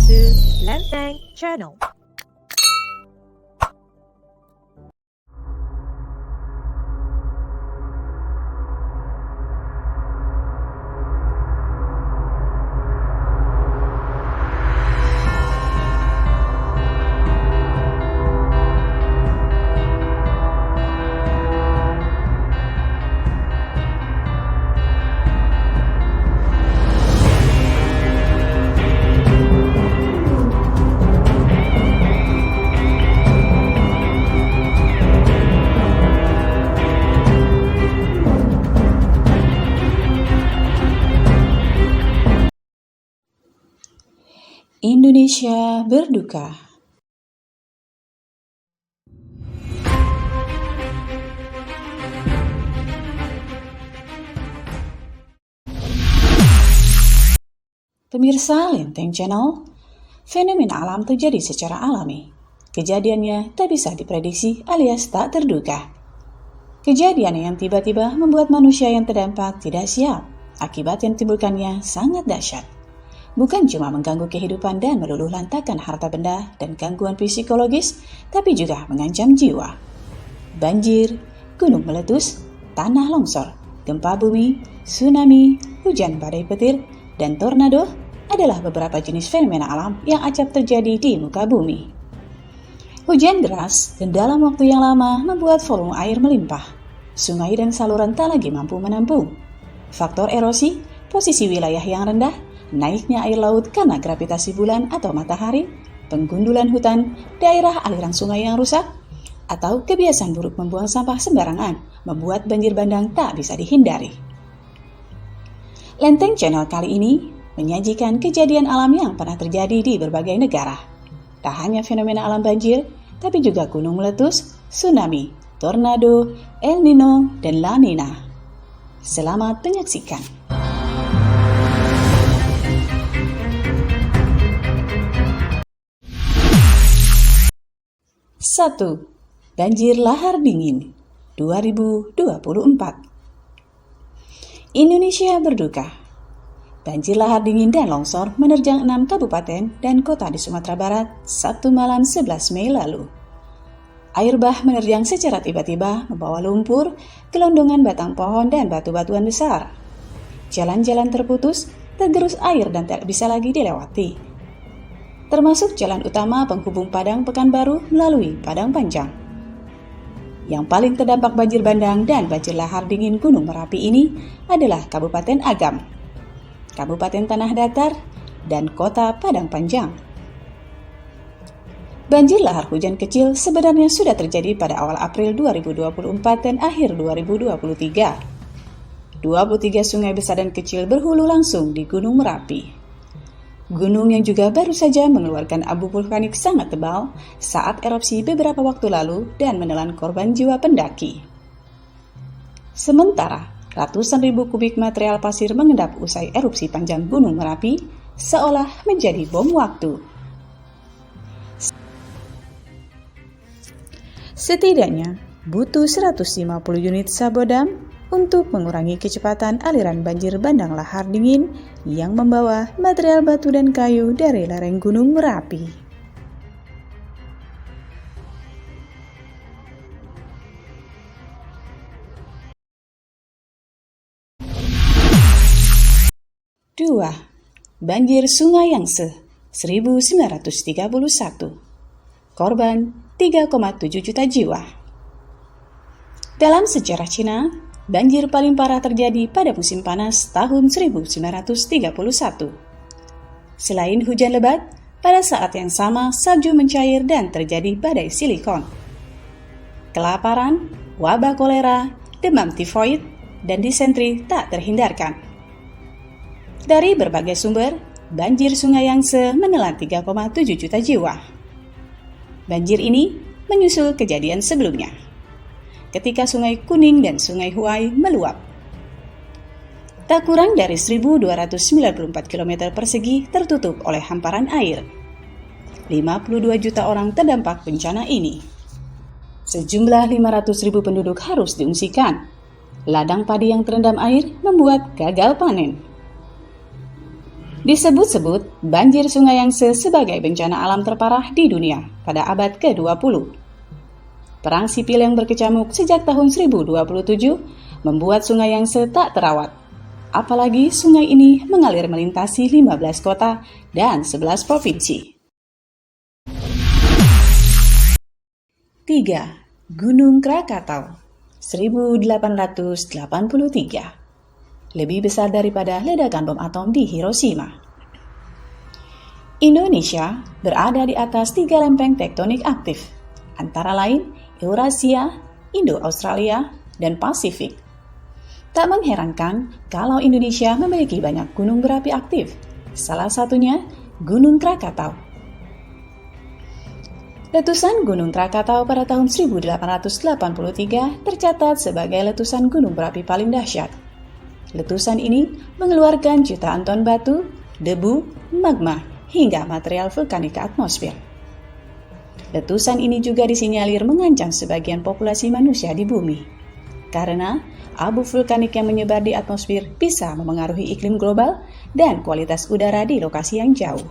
to Lenteng Channel. Indonesia berduka. Pemirsa Lenteng Channel, fenomena alam terjadi secara alami. Kejadiannya tak bisa diprediksi alias tak terduga. Kejadian yang tiba-tiba membuat manusia yang terdampak tidak siap. Akibat yang timbulkannya sangat dahsyat. Bukan cuma mengganggu kehidupan dan meluluh lantakan harta benda dan gangguan psikologis, tapi juga mengancam jiwa. Banjir, gunung meletus, tanah longsor, gempa bumi, tsunami, hujan badai petir, dan tornado adalah beberapa jenis fenomena alam yang acap terjadi di muka bumi. Hujan deras dan dalam waktu yang lama membuat volume air melimpah. Sungai dan saluran tak lagi mampu menampung. Faktor erosi, posisi wilayah yang rendah, naiknya air laut karena gravitasi bulan atau matahari, penggundulan hutan, daerah aliran sungai yang rusak, atau kebiasaan buruk membuang sampah sembarangan membuat banjir bandang tak bisa dihindari. Lenteng Channel kali ini menyajikan kejadian alam yang pernah terjadi di berbagai negara. Tak hanya fenomena alam banjir, tapi juga gunung meletus, tsunami, tornado, El Nino, dan La Nina. Selamat menyaksikan. 1. Banjir lahar dingin 2024. Indonesia berduka. Banjir lahar dingin dan longsor menerjang 6 kabupaten dan kota di Sumatera Barat Sabtu malam 11 Mei lalu. Air bah menerjang secara tiba-tiba membawa lumpur, gelondongan batang pohon dan batu-batuan besar. Jalan-jalan terputus, tergerus air dan tak bisa lagi dilewati. Termasuk jalan utama penghubung Padang Pekanbaru melalui Padang Panjang. Yang paling terdampak banjir bandang dan banjir lahar dingin Gunung Merapi ini adalah Kabupaten Agam, Kabupaten Tanah Datar, dan Kota Padang Panjang. Banjir lahar hujan kecil sebenarnya sudah terjadi pada awal April 2024 dan akhir 2023. 23 sungai besar dan kecil berhulu langsung di Gunung Merapi. Gunung yang juga baru saja mengeluarkan abu vulkanik sangat tebal saat erupsi beberapa waktu lalu dan menelan korban jiwa pendaki. Sementara, ratusan ribu kubik material pasir mengendap usai erupsi panjang Gunung Merapi seolah menjadi bom waktu. Setidaknya butuh 150 unit sabodam untuk mengurangi kecepatan aliran banjir bandang lahar dingin yang membawa material batu dan kayu dari lereng Gunung Merapi. Dua, banjir Sungai Yangtze 1931. Korban 3,7 juta jiwa. Dalam sejarah Cina, banjir paling parah terjadi pada musim panas tahun 1931. Selain hujan lebat, pada saat yang sama salju mencair dan terjadi badai silikon. Kelaparan, wabah kolera, demam tifoid, dan disentri tak terhindarkan. Dari berbagai sumber, banjir Sungai Yangtze menelan 3,7 juta jiwa. Banjir ini menyusul kejadian sebelumnya, ketika Sungai Kuning dan Sungai Huai meluap. Tak kurang dari 1.294 km persegi tertutup oleh hamparan air. 52 juta orang terdampak bencana ini. Sejumlah 500.000 penduduk harus diungsikan. Ladang padi yang terendam air membuat gagal panen. Disebut-sebut banjir Sungai Yangtze sebagai bencana alam terparah di dunia pada abad ke-20. Perang sipil yang berkecamuk sejak tahun 1027 membuat Sungai Yangtze tak terawat. Apalagi sungai ini mengalir melintasi 15 kota dan 11 provinsi. 3. Gunung Krakatau 1883. Lebih besar daripada ledakan bom atom di Hiroshima. Indonesia berada di atas 3 lempeng tektonik aktif, antara lain Eurasia, Indo-Australia, dan Pasifik. Tak mengherankan kalau Indonesia memiliki banyak gunung berapi aktif, salah satunya Gunung Krakatau. Letusan Gunung Krakatau pada tahun 1883 tercatat sebagai letusan gunung berapi paling dahsyat. Letusan ini mengeluarkan jutaan ton batu, debu, magma, hingga material vulkanik ke atmosfer. Letusan ini juga disinyalir mengancam sebagian populasi manusia di bumi, karena abu vulkanik yang menyebar di atmosfer bisa memengaruhi iklim global dan kualitas udara di lokasi yang jauh.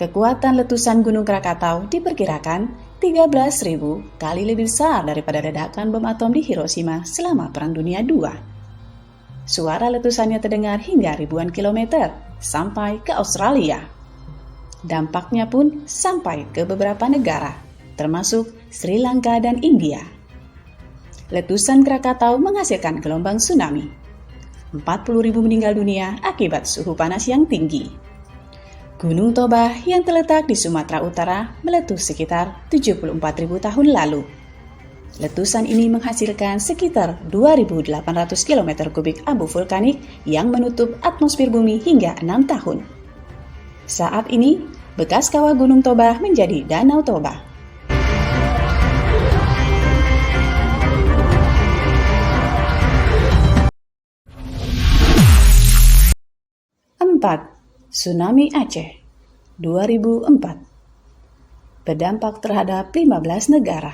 Kekuatan letusan Gunung Krakatau diperkirakan 13.000 kali lebih besar daripada ledakan bom atom di Hiroshima selama Perang Dunia II. Suara letusannya terdengar hingga ribuan kilometer sampai ke Australia. Dampaknya pun sampai ke beberapa negara, termasuk Sri Lanka dan India. Letusan Krakatau menghasilkan gelombang tsunami. 40.000 meninggal dunia akibat suhu panas yang tinggi. Gunung Toba yang terletak di Sumatera Utara meletus sekitar 74.000 tahun lalu. Letusan ini menghasilkan sekitar 2.800 km kubik abu vulkanik yang menutup atmosfer bumi hingga 6 tahun. Saat ini, bekas kawah Gunung Toba menjadi Danau Toba. 4. Tsunami Aceh 2004 berdampak terhadap 15 negara.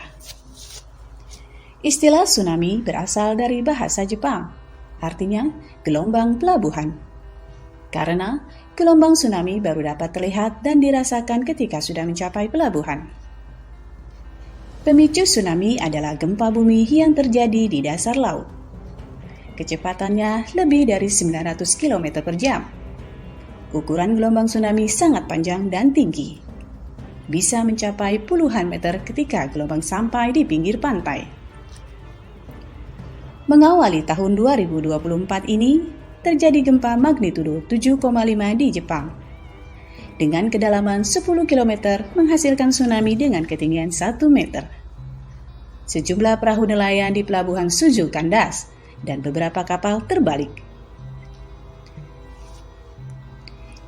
Istilah tsunami berasal dari bahasa Jepang, artinya gelombang pelabuhan. Karena gelombang tsunami baru dapat terlihat dan dirasakan ketika sudah mencapai pelabuhan. Pemicu tsunami adalah gempa bumi yang terjadi di dasar laut. Kecepatannya lebih dari 900 km per jam. Ukuran gelombang tsunami sangat panjang dan tinggi. Bisa mencapai puluhan meter ketika gelombang sampai di pinggir pantai. Mengawali tahun 2024 ini, terjadi gempa magnitudo 7,5 di Jepang. Dengan kedalaman 10 km menghasilkan tsunami dengan ketinggian 1 meter. Sejumlah perahu nelayan di pelabuhan Suzu kandas dan beberapa kapal terbalik.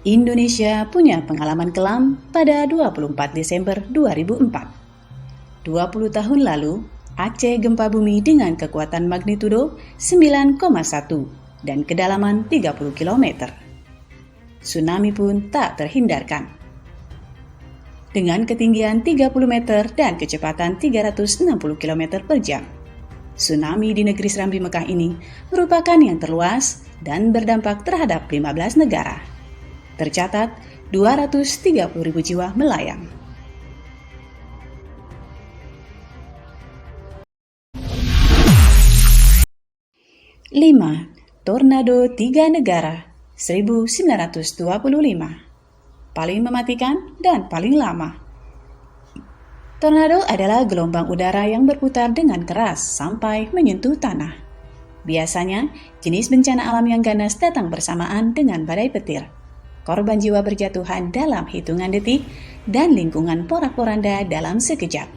Indonesia punya pengalaman kelam pada 24 Desember 2004. 20 tahun lalu, Aceh gempa bumi dengan kekuatan magnitudo 9,1 dan kedalaman 30 km. Tsunami pun tak terhindarkan. Dengan ketinggian 30 meter dan kecepatan 360 km per jam. Tsunami di negeri Serambi Mekah ini merupakan yang terluas dan berdampak terhadap 15 negara. Tercatat 230.000 jiwa melayang. Lima, tornado 3 negara 1925. Paling mematikan dan paling lama. Tornado adalah gelombang udara yang berputar dengan keras sampai menyentuh tanah. Biasanya, jenis bencana alam yang ganas datang bersamaan dengan badai petir. Korban jiwa berjatuhan dalam hitungan detik dan lingkungan porak-poranda dalam sekejap.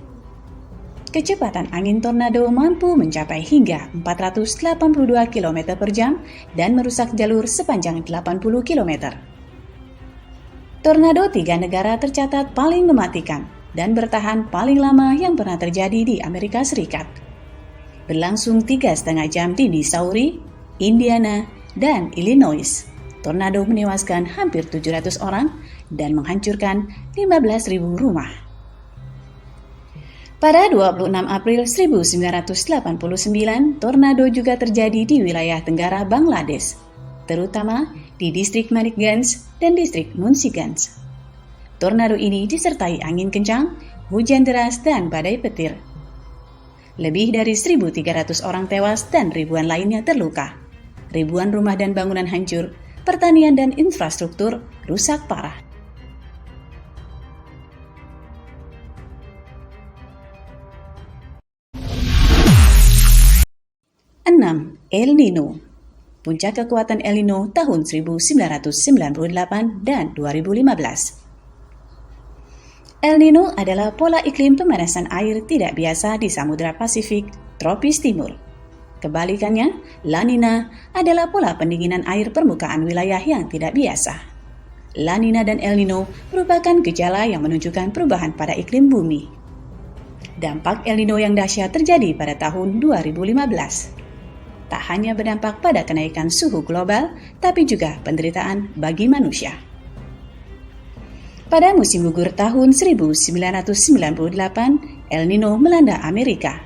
Kecepatan angin tornado mampu mencapai hingga 482 km per jam dan merusak jalur sepanjang 80 km. Tornado 3 negara tercatat paling mematikan dan bertahan paling lama yang pernah terjadi di Amerika Serikat. Berlangsung 3,5 jam di Missouri, Indiana, dan Illinois. Tornado menewaskan hampir 700 orang dan menghancurkan 15.000 rumah. Pada 26 April 1989, tornado juga terjadi di wilayah tenggara Bangladesh, terutama di distrik Manikganj dan distrik Munshiganj. Tornado ini disertai angin kencang, hujan deras, dan badai petir. Lebih dari 1.300 orang tewas dan ribuan lainnya terluka. Ribuan rumah dan bangunan hancur, pertanian dan infrastruktur rusak parah. 6. El Nino. Puncak kekuatan El Nino tahun 1998 dan 2015. El Nino adalah pola iklim pemanasan air tidak biasa di Samudra Pasifik, tropis timur. Kebalikannya, La Nina adalah pola pendinginan air permukaan wilayah yang tidak biasa. La Nina dan El Nino merupakan gejala yang menunjukkan perubahan pada iklim bumi. Dampak El Nino yang dahsyat terjadi pada tahun 2015. Tak hanya berdampak pada kenaikan suhu global, tapi juga penderitaan bagi manusia. Pada musim gugur tahun 1998, El Nino melanda Amerika.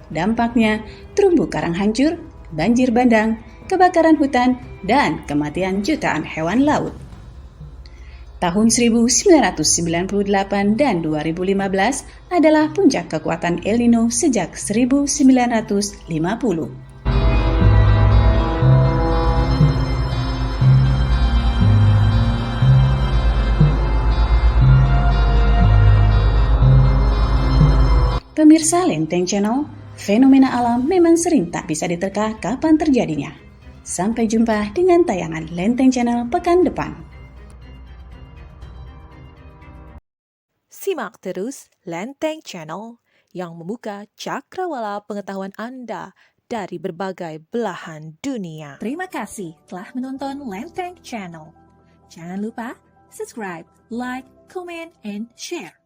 Dampaknya terumbu karang hancur, banjir bandang, kebakaran hutan, dan kematian jutaan hewan laut. Tahun 1998 dan 2015 adalah puncak kekuatan El Nino sejak 1950. Pemirsa Lenteng Channel, fenomena alam memang sering tak bisa diterka kapan terjadinya. Sampai jumpa dengan tayangan Lenteng Channel pekan depan. Simak terus Lenteng Channel yang membuka cakrawala pengetahuan Anda dari berbagai belahan dunia. Terima kasih telah menonton Lenteng Channel. Jangan lupa subscribe, like, comment, and share.